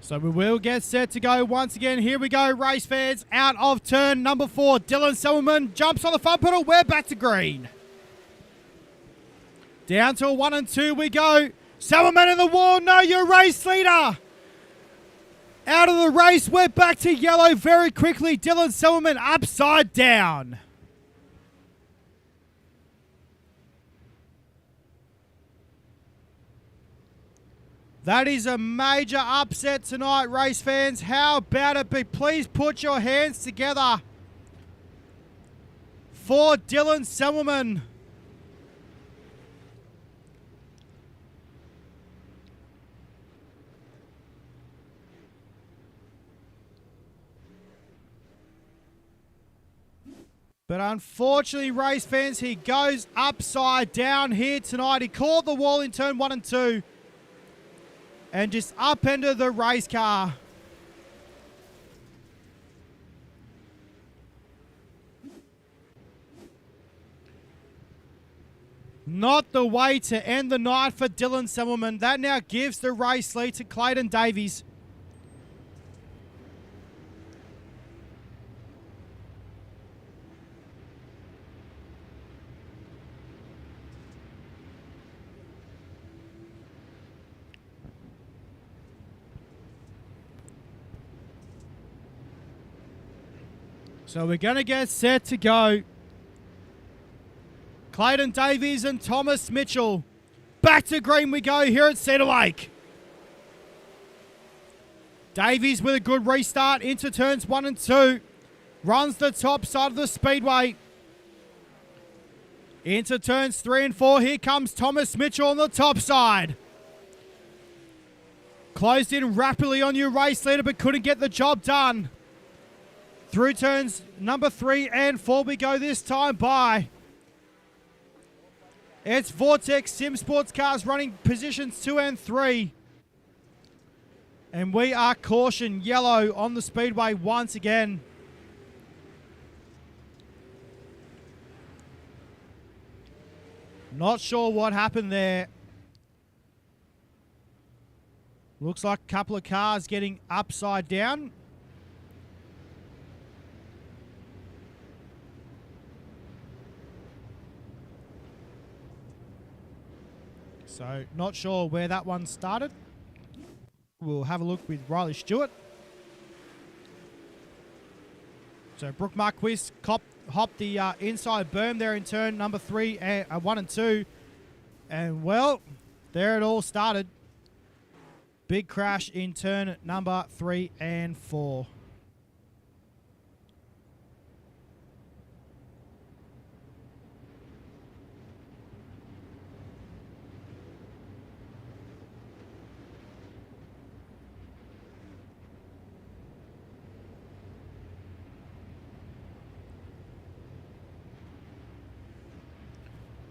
So we will get set to go once again. Here we go, race fans. Out of turn number 4, Dylan Selman jumps on the front pedal. We're back to green. Down to a 1 and 2 we go. Selman in the wall. No, your race leader. Out of the race. We're back to yellow very quickly. Dylan Selman upside down. That is a major upset tonight, race fans. How about it? But please put your hands together for Dylan Selman. But unfortunately, race fans, he goes upside down here tonight. He caught the wall in turn 1 and 2. And just upended the race car. Not the way to end the night for Dylan Selman. That now gives the race lead to Clayton Davies. So we're going to get set to go. Clayton Davies and Thomas Mitchell. Back to green we go here at Cedar Lake. Davies with a good restart into turns 1 and 2. Runs the top side of the speedway. Into turns 3 and 4. Here comes Thomas Mitchell on the top side. Closed in rapidly on your race leader but couldn't get the job done. Through turns number 3 and 4 we go this time by. It's Vortex Sim Sports Cars running positions 2 and 3. And we are caution yellow on the speedway once again. Not sure what happened there. Looks like a couple of cars getting upside down. So, not sure where that one started. We'll have a look with Riley Stewart. So Brooke Marquis hopped the inside berm there in turn number 3, 1 and 2. And, well, there it all started. Big crash in turn number 3 and 4.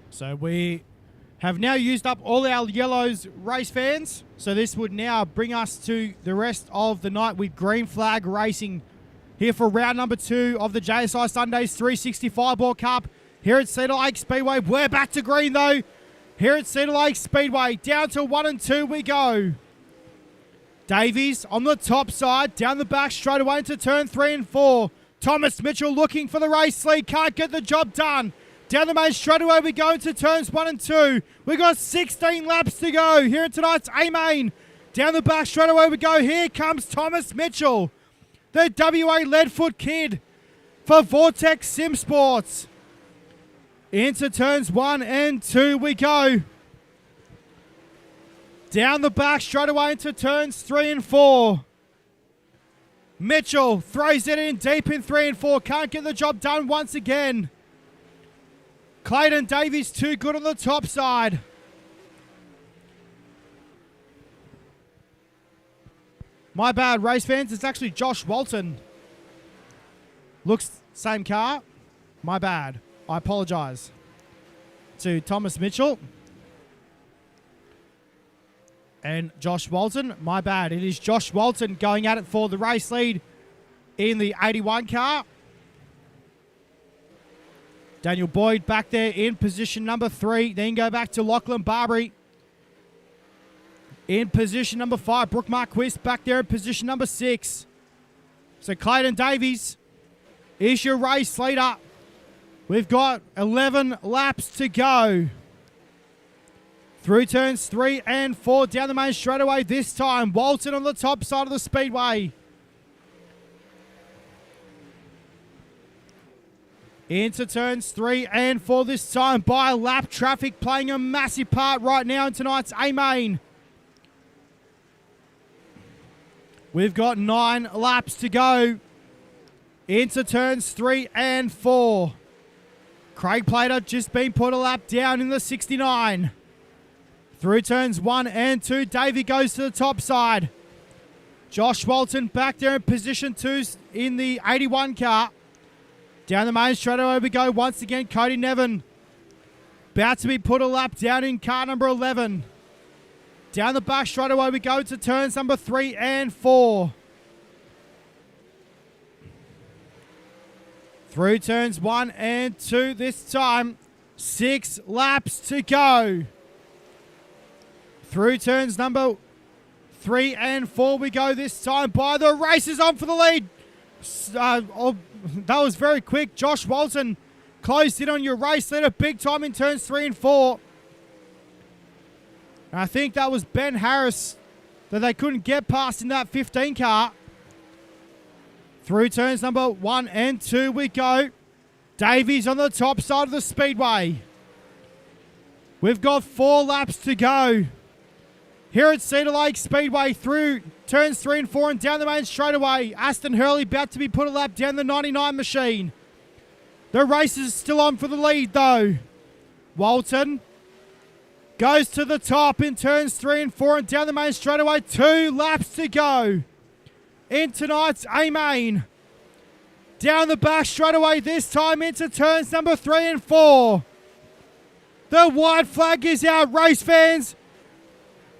So we have now used up all our yellows race fans. So this would now bring us to the rest of the night with green flag racing here for round number 2 of the JSI Sundays 365 Ball Cup here at Cedar Lake Speedway. We're back to green though. Here at Cedar Lake Speedway, down to 1 and 2 we go. Davies on the top side, down the back straight away into turn 3 and 4. Thomas Mitchell looking for the race lead, can't get the job done. Down the main straightaway we go into turns 1 and 2. We got 16 laps to go here in tonight's A-Main. Down the back straightaway we go. Here comes Thomas Mitchell, the WA Leadfoot kid for Vortex Sim Sports. Into turns 1 and 2 we go. Down the back straightaway into turns 3 and 4. Mitchell throws it in deep in 3 and 4. Can't get the job done once again. Clayton Davies too good on the top side. My bad, race fans. It's actually Josh Walton. Looks same car. My bad. I apologise to Thomas Mitchell and Josh Walton. My bad. It is Josh Walton going at it for the race lead in the 81 car. Daniel Boyd back there in position number 3. Then go back to Lachlan Barbary in position number 5. Brooke Marquis back there in position number 6. So Clayton Davies is your race leader. We've got 11 laps to go. Through turns 3 and 4 down the main straightaway this time. Walton on the top side of the speedway. Into turns 3 and 4 this time by lap traffic playing a massive part right now in tonight's A-Main. We've got 9 laps to go into turns 3 and 4. Craig Plater just been put a lap down in the 69. Through turns 1 and 2, Davey goes to the top side. Josh Walton back there in position 2 in the 81 car. Down the main straightaway we go once again. Cody Nevin about to be put a lap down in car number 11. Down the back straightaway we go to turns number 3 and 4. Through turns 1 and 2 this time. 6 laps to go. Through turns number 3 and 4 we go this time by the races on for the lead. That was very quick. Josh Walton closed in on your race leader big time in turns 3 and 4. And I think that was Ben Harris that they couldn't get past in that 15 car. Through turns number 1 and 2 we go. Davies on the top side of the speedway. We've got 4 laps to go here at Cedar Lake Speedway through turns 3 and 4 and down the main straightaway. Aston Hurley about to be put a lap down the 99 machine. The race is still on for the lead though. Walton goes to the top in turns 3 and 4 and down the main straightaway. 2 laps to go in tonight's A-Main. Down the back straightaway this time into turns number 3 and 4. The white flag is out, race fans.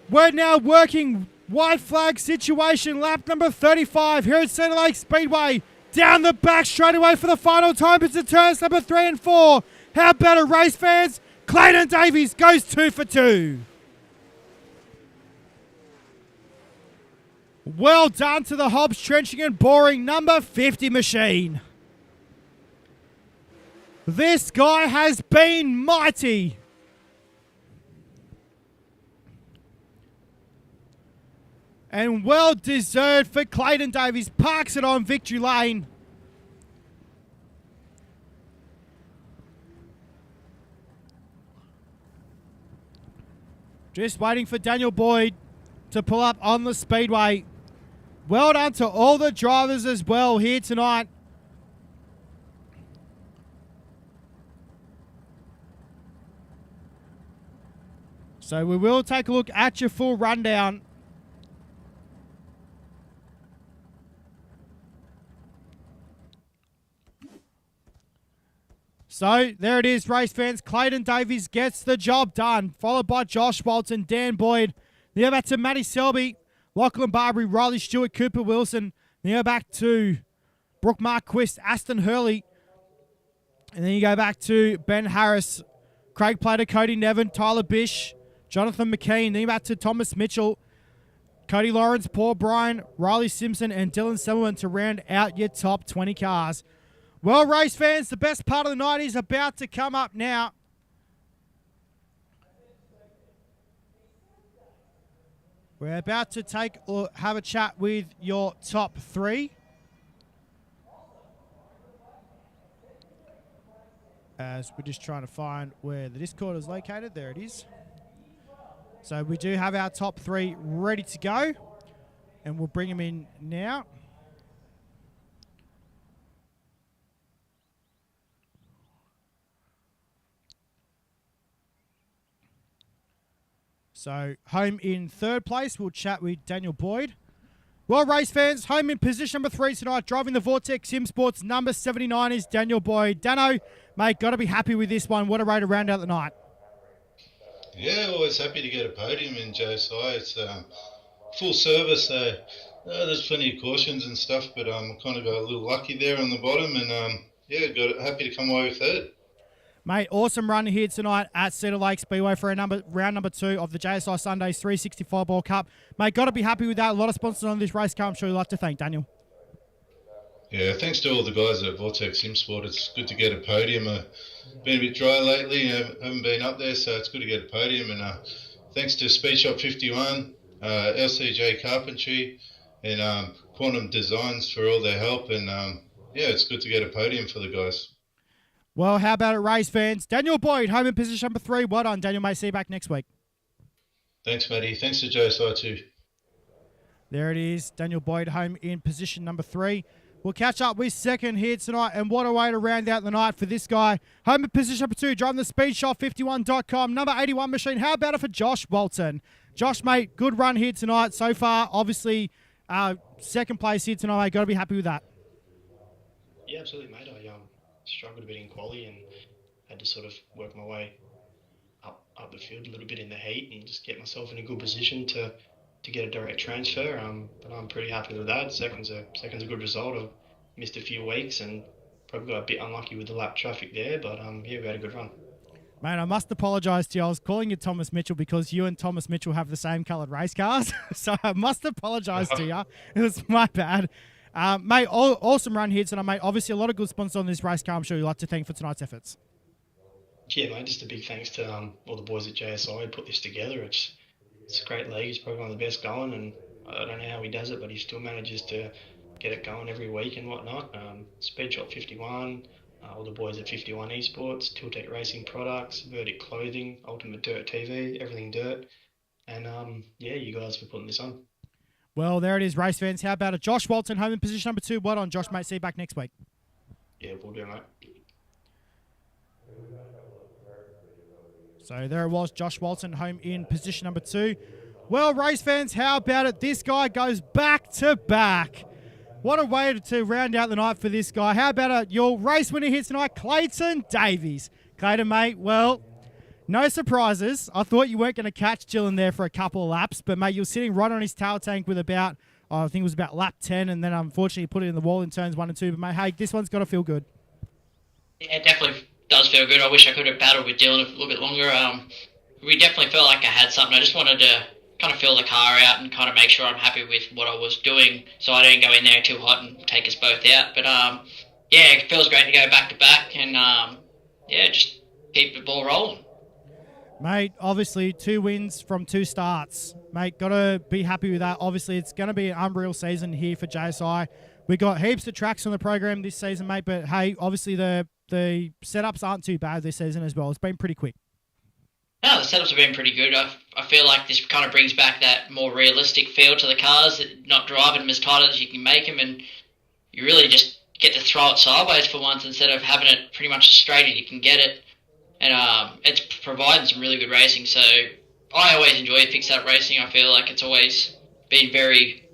We're now working white flag situation, lap number 35 here at Cedar Lake Speedway. Down the back straightaway for the final time into turns number 3 and 4. How about it, race fans? Clayton Davies goes 2 for 2. Well done to the Hobbs Trenching and Boring number 50 machine. This guy has been mighty. And well deserved for Clayton Davies. Parks it on victory lane. Just waiting for Daniel Boyd to pull up on the speedway. Well done to all the drivers as well here tonight. So we will take a look at your full rundown. So there it is, race fans. Clayton Davies gets the job done, followed by Josh Walton, Dan Boyd. Then go back to Matty Selby, Lachlan Barbary, Riley Stewart, Cooper Wilson. Then go back to Brooke Marquist, Aston Hurley. And then you go back to Ben Harris, Craig Plater, Cody Nevin, Tyler Bish, Jonathan McKean. Then you back to Thomas Mitchell, Cody Lawrence, Paul Bryan, Riley Simpson, and Dylan Semmelman to round out your top 20 cars. Well, race fans, the best part of the night is about to come up now. We're about to have a chat with your top three. As we're just trying to find where the Discord is located. There it is. So we do have our top three ready to go. And we'll bring them in now. So, home in third place, we'll chat with Daniel Boyd. Well, race fans, home in position number 3 tonight, driving the Vortex Sim Sports number 79 is Daniel Boyd. Dano, mate, got to be happy with this one. What a way to round out the night. Yeah, always happy to get a podium in JSI. It's full service, so there's plenty of cautions and stuff, but kind of got a little lucky there on the bottom, and happy to come away with third. Mate, awesome run here tonight at Cedar Lake Speedway for round number 2 of the JSI Sundays 365 Ball Cup. Mate, got to be happy with that. A lot of sponsors on this race car. I'm sure you'd like to thank Daniel. Yeah, thanks to all the guys at Vortex Sim Sport. It's good to get a podium. Been a bit dry lately, haven't been up there, so it's good to get a podium. And thanks to Speed Shop 51, LCJ Carpentry, and Quantum Designs for all their help. And it's good to get a podium for the guys. Well, how about it, race fans? Daniel Boyd, home in position number 3. Well done, Daniel. May see you back next week. Thanks, Matty. Thanks to JSI too. There it is. Daniel Boyd, home in position number 3. We'll catch up with second here tonight, and what a way to round out the night for this guy. Home in position number 2, driving the SpeedShot51.com, number 81 machine. How about it for Josh Walton? Josh, mate, good run here tonight so far. Obviously, second place here tonight, mate. Got to be happy with that. Yeah, absolutely, mate. I struggled a bit in quali and had to sort of work my way up the field a little bit in the heat and just get myself in a good position to get a direct transfer. But I'm pretty happy with that. Second's a good result. I've missed a few weeks and probably got a bit unlucky with the lap traffic there, but we had a good run. Mate, I must apologise to you. I was calling you Thomas Mitchell because you and Thomas Mitchell have the same coloured race cars. So I must apologise to you. It was my bad. Mate, awesome run here tonight, mate. Obviously, a lot of good sponsors on this race car. I'm sure you'd like to thank for tonight's efforts. Yeah, mate, just a big thanks to all the boys at JSI who put this together. It's a great league. It's probably one of the best going, and I don't know how he does it, but he still manages to get it going every week and whatnot. Speed Shop 51, all the boys at 51 Esports, Tiltec Racing Products, Verdict Clothing, UltimateDirtTV, Everything Dirt, and you guys for putting this on. Well, there it is, race fans. How about it? Josh Walton, home in position number 2. Well done, Josh, mate. See you back next week. Yeah, we'll do, mate. So there it was, Josh Walton, home in position number 2. Well, race fans, how about it? This guy goes back to back. What a way to round out the night for this guy. How about it? Your race winner here tonight, Clayton Davies. Clayton, mate, well, no surprises. I thought you weren't going to catch Dylan there for a couple of laps, but, mate, you were sitting right on his tail tank with about, I think it was about lap 10, and then unfortunately you put it in the wall in turns 1 and 2. But, mate, hey, this one's got to feel good. Yeah, it definitely does feel good. I wish I could have battled with Dylan a little bit longer. We definitely felt like I had something. I just wanted to kind of fill the car out and kind of make sure I'm happy with what I was doing so I don't go in there too hot and take us both out. But, it feels great to go back to back and, just keep the ball rolling. Mate, obviously 2 wins from 2 starts. Mate, got to be happy with that. Obviously, it's going to be an unreal season here for JSI. We got heaps of tracks on the program this season, mate, but hey, obviously the setups aren't too bad this season as well. It's been pretty quick. No, the setups have been pretty good. I feel like this kind of brings back that more realistic feel to the cars, not driving them as tight as you can make them, and you really just get to throw it sideways for once instead of having it pretty much as straight as you can get it. And it's providing some really good racing. So I always enjoy fixed up racing. I feel like it's always been very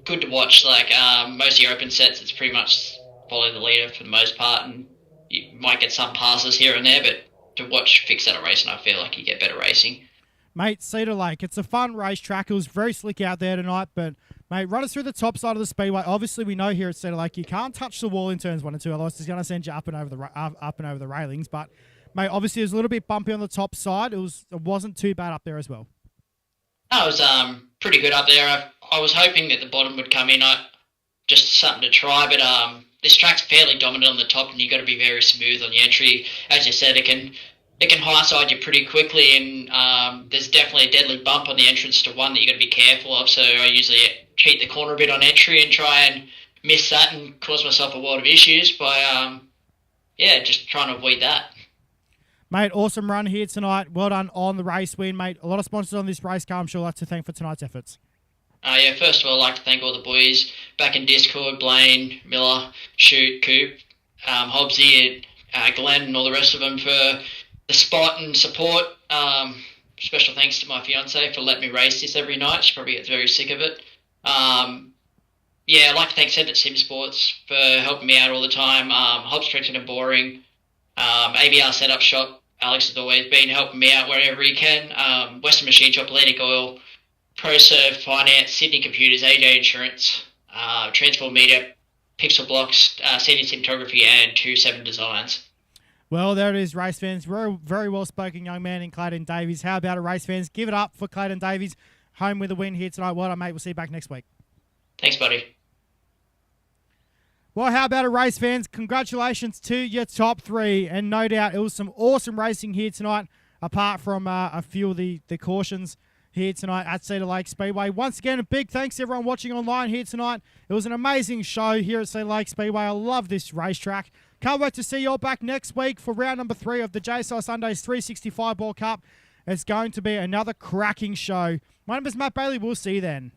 good to watch. Like most of your open sets, it's pretty much follow the leader for the most part, and you might get some passes here and there, but to watch fixed up racing, I feel like you get better racing. Mate, Cedar Lake, it's a fun racetrack. It was very slick out there tonight, but, mate, run us through the top side of the speedway. Obviously, we know here at Cedar Lake you can't touch the wall in turns 1 and 2, otherwise it's going to send you up and over the railings. But, mate, obviously it was a little bit bumpy on the top side. It wasn't too bad up there as well. No, it was pretty good up there. I was hoping that the bottom would come in. Just something to try, but this track's fairly dominant on the top, and you've got to be very smooth on the entry. As you said, it can high side you pretty quickly, and there's definitely a deadly bump on the entrance to one that you've got to be careful of. So I usually cheat the corner a bit on entry and try and miss that and cause myself a world of issues by just trying to avoid that. Mate, awesome run here tonight. Well done on the race win, mate. A lot of sponsors on this race car, I'm sure, like to thank for tonight's efforts. First of all, I'd like to thank all the boys back in Discord, Blaine, Miller, Shoot, Coop, Hobbsy, and Glenn, and all the rest of them for the spot and support. Special thanks to my fiance for letting me race this every night. She probably gets very sick of it. I'd like to thank Cedar Sim Sports for helping me out all the time. Hobbs Stretching and Boring, ABR Setup Shop. Alex has always been helping me out wherever he can. Western Machine Shop, Atlantic Oil, ProServe Finance, Sydney Computers, AJ Insurance, Transform Media, Pixel Blocks, Senior Cinematography, and 27 Designs. Well, there it is, race fans. Very, very well-spoken young man in Clayton Davies. How about it, race fans? Give it up for Clayton Davies. Home with a win here tonight. Well done, mate. We'll see you back next week. Thanks, buddy. Well, how about it, race fans? Congratulations to your top three. And no doubt it was some awesome racing here tonight, apart from a few of the cautions here tonight at Cedar Lake Speedway. Once again, a big thanks to everyone watching online here tonight. It was an amazing show here at Cedar Lake Speedway. I love this racetrack. Can't wait to see you all back next week for round number 3 of the JSI Sundays 365 Ball Cup. It's going to be another cracking show. My name is Matt Bailey. We'll see you then.